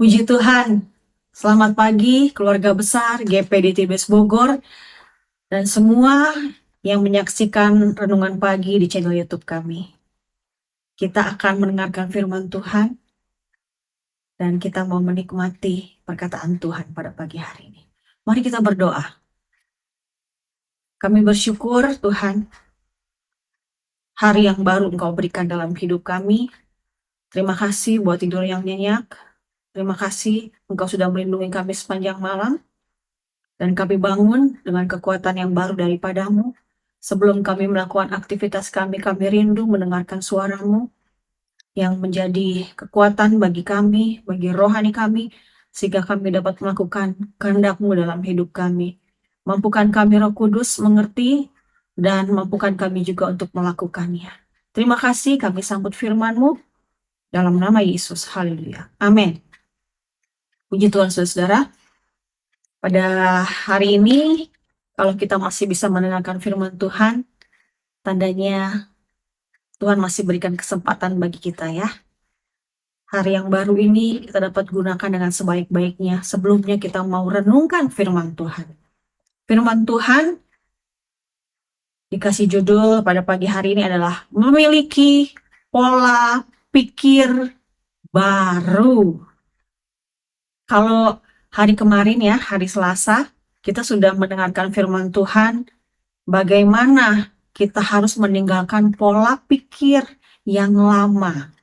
Puji Tuhan, selamat pagi keluarga besar GPD TBS Bogor dan semua yang menyaksikan renungan pagi di channel YouTube kami. Kita akan mendengarkan firman Tuhan dan kita mau menikmati perkataan Tuhan pada pagi hari ini. Mari kita berdoa. Kami bersyukur Tuhan, hari yang baru Engkau berikan dalam hidup kami. Terima kasih buat tidur yang nyenyak. Terima kasih Engkau sudah melindungi kami sepanjang malam. Dan kami bangun dengan kekuatan yang baru daripadamu. Sebelum kami melakukan aktivitas kami rindu mendengarkan suara-Mu yang menjadi kekuatan bagi kami, bagi rohani kami, sehingga kami dapat melakukan kehendak-Mu dalam hidup kami. Mampukan kami Roh Kudus mengerti dan mampukan kami juga untuk melakukannya. Terima kasih, kami sambut firman-Mu dalam nama Yesus. Haleluya. Amin. Puji Tuhan, saudara-saudara. Pada hari ini, kalau kita masih bisa mendengarkan firman Tuhan, tandanya Tuhan masih berikan kesempatan bagi kita ya. Hari yang baru ini kita dapat gunakan dengan sebaik-baiknya. Sebelumnya kita mau renungkan firman Tuhan. Firman Tuhan dikasih judul pada pagi hari ini adalah memiliki pola pikir baru. Kalau hari kemarin ya, hari Selasa, kita sudah mendengarkan firman Tuhan bagaimana kita harus meninggalkan pola pikir yang lama.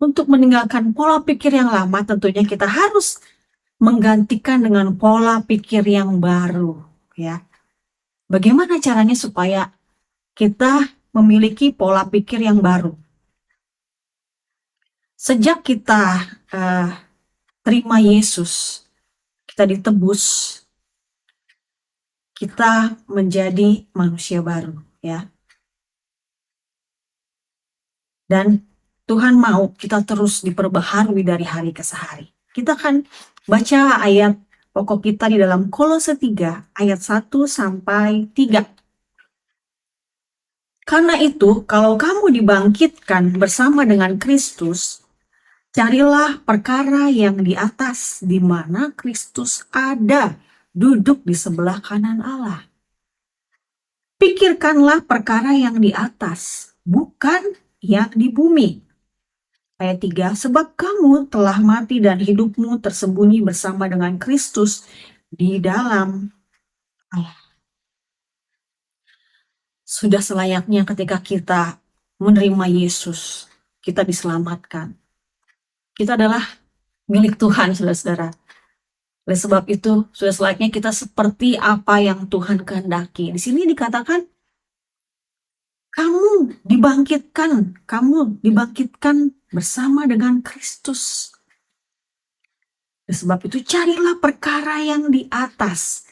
Untuk meninggalkan pola pikir yang lama, tentunya kita harus menggantikan dengan pola pikir yang baru. Ya, bagaimana caranya supaya kita memiliki pola pikir yang baru? Sejak kita terima Yesus, kita ditebus, kita menjadi manusia baru, ya. Dan Tuhan mau kita terus diperbaharui dari hari ke hari. Kita akan baca ayat pokok kita di dalam Kolose 3 ayat 1 sampai 3. Karena itu, kalau kamu dibangkitkan bersama dengan Kristus, carilah perkara yang di atas, di mana Kristus ada, duduk di sebelah kanan Allah. Pikirkanlah perkara yang di atas, bukan yang di bumi. Ayat 3, sebab kamu telah mati dan hidupmu tersembunyi bersama dengan Kristus di dalam Allah. Sudah selayaknya ketika kita menerima Yesus, kita diselamatkan. Kita adalah milik Tuhan, saudara-saudara. Oleh sebab itu, sudah selayaknya kita seperti apa yang Tuhan kehendaki. Di sini dikatakan, kamu dibangkitkan bersama dengan Kristus. Oleh sebab itu, carilah perkara yang di atas.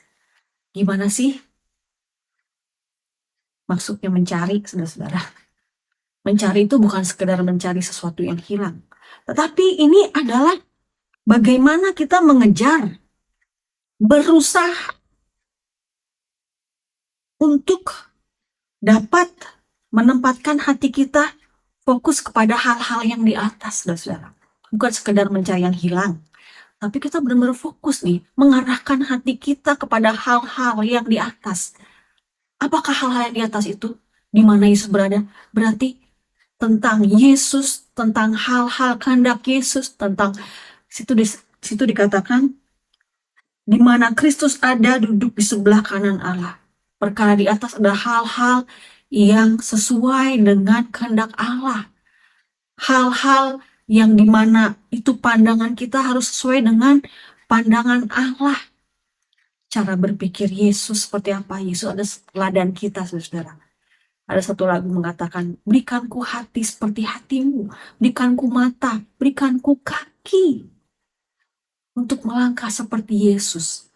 Gimana sih maksudnya mencari, saudara-saudara? Mencari itu bukan sekedar mencari sesuatu yang hilang. Tetapi ini adalah bagaimana kita mengejar, berusaha untuk dapat menempatkan hati kita fokus kepada hal-hal yang di atas, saudara-saudara. Bukan sekedar mencari yang hilang, tapi kita benar-benar fokus nih, mengarahkan hati kita kepada hal-hal yang di atas. Apakah hal-hal yang di atas itu? Di mana Yesus berada? Berarti tentang Yesus, tentang hal-hal kehendak Yesus, tentang situ dikatakan di mana Kristus ada, duduk di sebelah kanan Allah. Perkara di atas adalah hal-hal yang sesuai dengan kehendak Allah. Hal-hal yang dimana itu pandangan kita harus sesuai dengan pandangan Allah. Cara berpikir Yesus seperti apa? Yesus ada teladan kita, saudara. Ada satu lagu mengatakan, berikanku hati seperti hatimu, berikanku mata, berikanku kaki untuk melangkah seperti Yesus.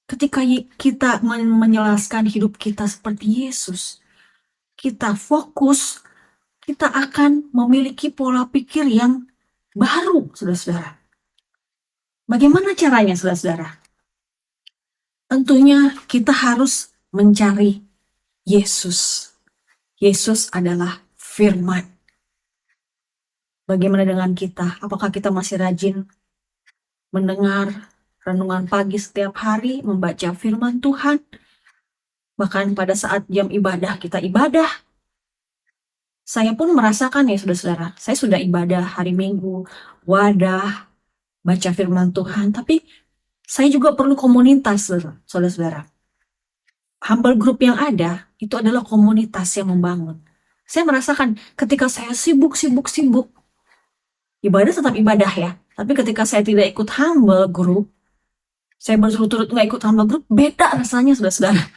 Ketika kita menjelaskan hidup kita seperti Yesus, kita fokus, kita akan memiliki pola pikir yang baru, saudara-saudara. Bagaimana caranya, saudara-saudara? Tentunya kita harus mencari Yesus. Yesus adalah firman. Bagaimana dengan kita? Apakah kita masih rajin mendengar renungan pagi setiap hari, membaca firman Tuhan, bahkan pada saat jam ibadah kita ibadah? Saya pun merasakan ya saudara-saudara, saya sudah ibadah hari Minggu, wadah, baca firman Tuhan, tapi saya juga perlu komunitas, saudara-saudara. Humble group yang ada, itu adalah komunitas yang membangun. Saya merasakan ketika saya sibuk, ibadah tetap ibadah ya, tapi ketika saya tidak ikut humble group, saya berturut-turut nggak ikut humble group, beda rasanya saudara-saudara.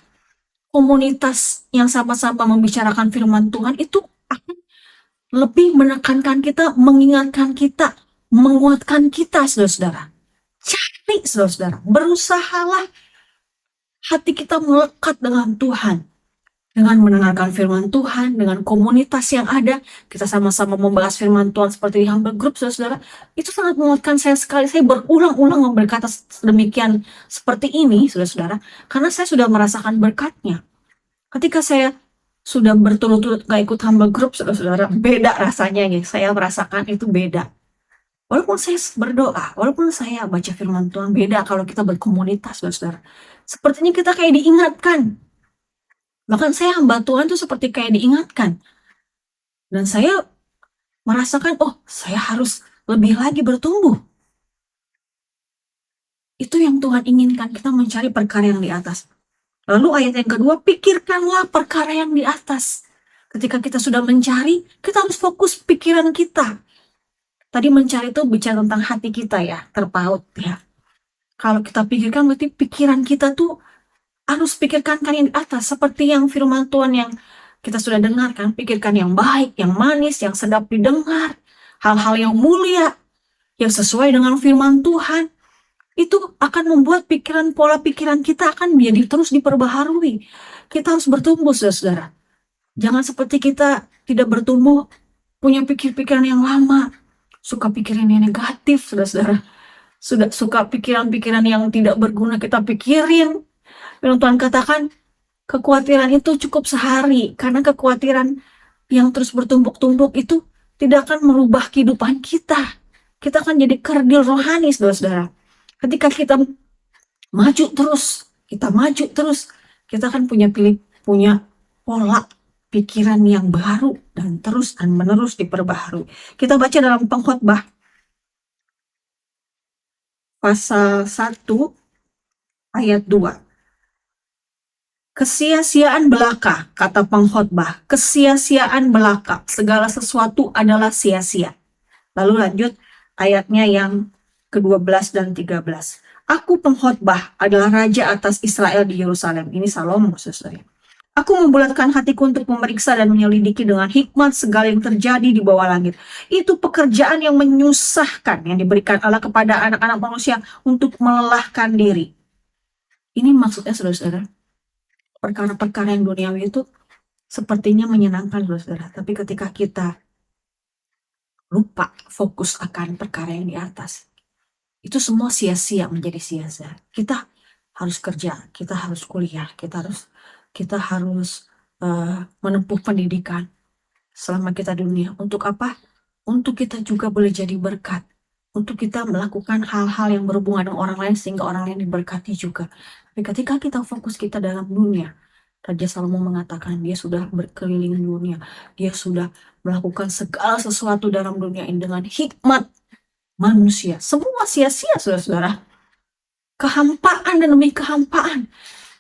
Komunitas yang sama-sama membicarakan firman Tuhan itu akan lebih menekankan kita, mengingatkan kita, menguatkan kita, saudara-saudara. Cari, saudara-saudara. Berusahalah hati kita melekat dengan Tuhan. Dengan mendengarkan firman Tuhan, dengan komunitas yang ada, kita sama-sama membahas firman Tuhan seperti di Humble Group, saudara-saudara. Itu sangat menguatkan saya sekali. Saya berulang-ulang berkata demikian seperti ini, saudara-saudara. Karena saya sudah merasakan berkatnya. Ketika saya sudah berturut-turut gak ikut Humble Group, saudara-saudara, beda rasanya ya. Saya merasakan itu beda. Walaupun saya berdoa, walaupun saya baca firman Tuhan, beda kalau kita berkomunitas, saudara-saudara. Sepertinya kita kayak diingatkan. Bahkan saya hamba Tuhan tuh seperti kayak diingatkan. Dan saya merasakan, oh saya harus lebih lagi bertumbuh. Itu yang Tuhan inginkan, kita mencari perkara yang di atas. Lalu ayat yang kedua, pikirkanlah perkara yang di atas. Ketika kita sudah mencari, kita harus fokus pikiran kita. Tadi mencari itu bicara tentang hati kita ya, terpaut ya. Kalau kita pikirkan berarti pikiran kita tuh harus pikirkan yang di atas. Seperti yang firman Tuhan yang kita sudah dengarkan, pikirkan yang baik, yang manis, yang sedap didengar. Hal-hal yang mulia, yang sesuai dengan firman Tuhan. Itu akan membuat pola pikiran kita akan menjadi terus diperbaharui. Kita harus bertumbuh, saudara-saudara. Jangan seperti kita tidak bertumbuh, punya pikiran yang lama, suka pikiran yang negatif, saudara-saudara. Suka pikiran-pikiran yang tidak berguna kita pikirin. Firman Tuhan katakan, kekhawatiran itu cukup sehari, karena kekhawatiran yang terus bertumpuk-tumpuk itu tidak akan merubah kehidupan kita. Kita akan jadi kerdil rohani, saudara-saudara. Ketika kita maju terus, kita akan punya pola pikiran yang baru dan terus dan menerus diperbaharui. Kita baca dalam Pengkhotbah pasal 1 ayat 2. Kesia-siaan belaka, kata Pengkhotbah, kesia-siaan belaka, segala sesuatu adalah sia-sia. Lalu lanjut ayatnya yang ke-12 dan 13. Aku Pengkhotbah adalah raja atas Israel di Yerusalem. Ini Salomo, saudara. Aku membulatkan hatiku untuk memeriksa dan menyelidiki dengan hikmat segala yang terjadi di bawah langit. Itu pekerjaan yang menyusahkan yang diberikan Allah kepada anak-anak manusia untuk melelahkan diri. Ini maksudnya, saudara-saudara, perkara-perkara yang duniawi itu sepertinya menyenangkan, saudara. Tapi ketika kita lupa fokus akan perkara yang di atas, itu semua sia-sia, menjadi sia-sia. Kita harus kerja, kita harus kuliah, kita harus menempuh pendidikan selama kita di dunia. Untuk apa? Untuk kita juga boleh jadi berkat. Untuk kita melakukan hal-hal yang berhubungan dengan orang lain sehingga orang lain diberkati juga. Tapi ketika kita fokus kita dalam dunia, Raja Salomo mengatakan dia sudah berkeliling dunia. Dia sudah melakukan segala sesuatu dalam dunia ini dengan hikmat manusia. Semua sia-sia, saudara-saudara. Kehampaan dan demi kehampaan.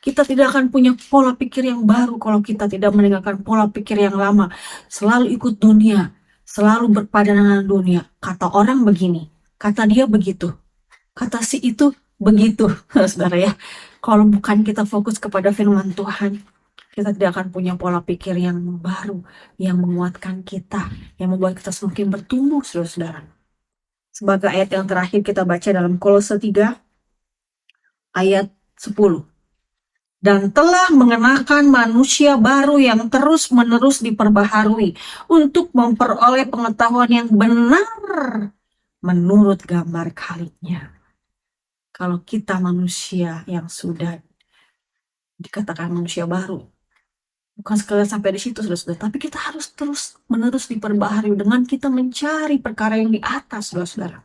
Kita tidak akan punya pola pikir yang baru kalau kita tidak meninggalkan pola pikir yang lama. Selalu ikut dunia. Selalu berpadan dengan dunia. Kata orang begini. Kata dia begitu. Kata si itu begitu. Saudara ya. Kalau bukan kita fokus kepada firman Tuhan, kita tidak akan punya pola pikir yang baru, yang menguatkan kita, yang membuat kita semakin bertumbuh, saudara-saudara. Sebagai ayat yang terakhir kita baca dalam Kolose 3 ayat 10. Dan telah mengenakan manusia baru yang terus-menerus diperbaharui untuk memperoleh pengetahuan yang benar menurut gambar Khalqnya. Kalau kita manusia yang sudah dikatakan manusia baru, Bukan sekadar sampai di situ saudara-saudara, tapi kita harus terus menerus diperbaharui dengan kita mencari perkara yang di atas saudara-saudara.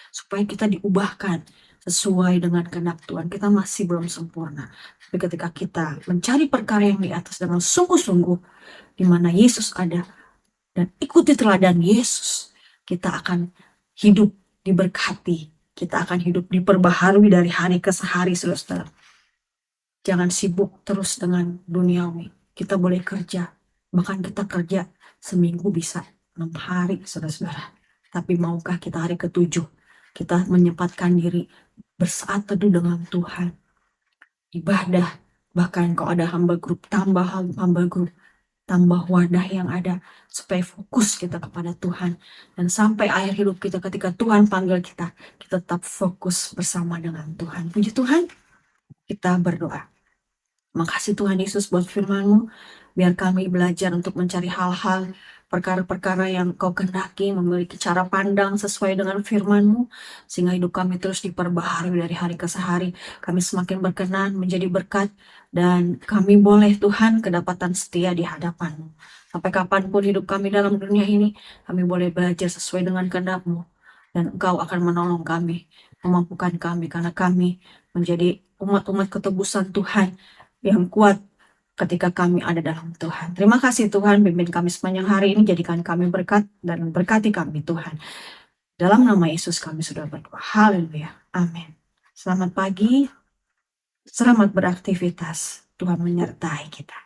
Supaya kita diubahkan sesuai dengan kehendak Tuhan. Kita masih belum sempurna. Tapi ketika kita mencari perkara yang di atas dengan sungguh-sungguh, di mana Yesus ada, dan ikuti teladan Yesus, kita akan hidup diberkati. Kita akan hidup diperbaharui dari hari ke hari, saudara-saudara. Jangan sibuk terus dengan duniawi. Kita boleh kerja. Bahkan kita kerja seminggu bisa 6 hari, saudara-saudara. Tapi maukah kita hari ke-7 kita menyempatkan diri bersaat teduh dengan Tuhan, ibadah, bahkan kalau ada hamba grup, tambah hamba grup, tambah wadah yang ada, supaya fokus kita kepada Tuhan. Dan sampai akhir hidup kita, ketika Tuhan panggil kita, kita tetap fokus bersama dengan Tuhan. Puji Tuhan, kita berdoa. Makasih Tuhan Yesus buat firman-Mu. Biar kami belajar untuk mencari hal-hal, perkara-perkara yang Kau kehendaki, memiliki cara pandang sesuai dengan firman-Mu, sehingga hidup kami terus diperbaharui dari hari ke hari. Kami semakin berkenan menjadi berkat, dan kami boleh Tuhan kedapatan setia di hadapan-Mu. Sampai kapanpun hidup kami dalam dunia ini, kami boleh belajar sesuai dengan kehendak-Mu. Dan Engkau akan menolong kami, memampukan kami, karena kami menjadi umat-umat ketebusan Tuhan yang kuat ketika kami ada dalam Tuhan. Terima kasih Tuhan, pimpin kami sepanjang hari ini, jadikan kami berkat dan berkati kami Tuhan. Dalam nama Yesus kami sudah berdoa. Haleluya. Amin. Selamat pagi, selamat beraktivitas. Tuhan menyertai kita.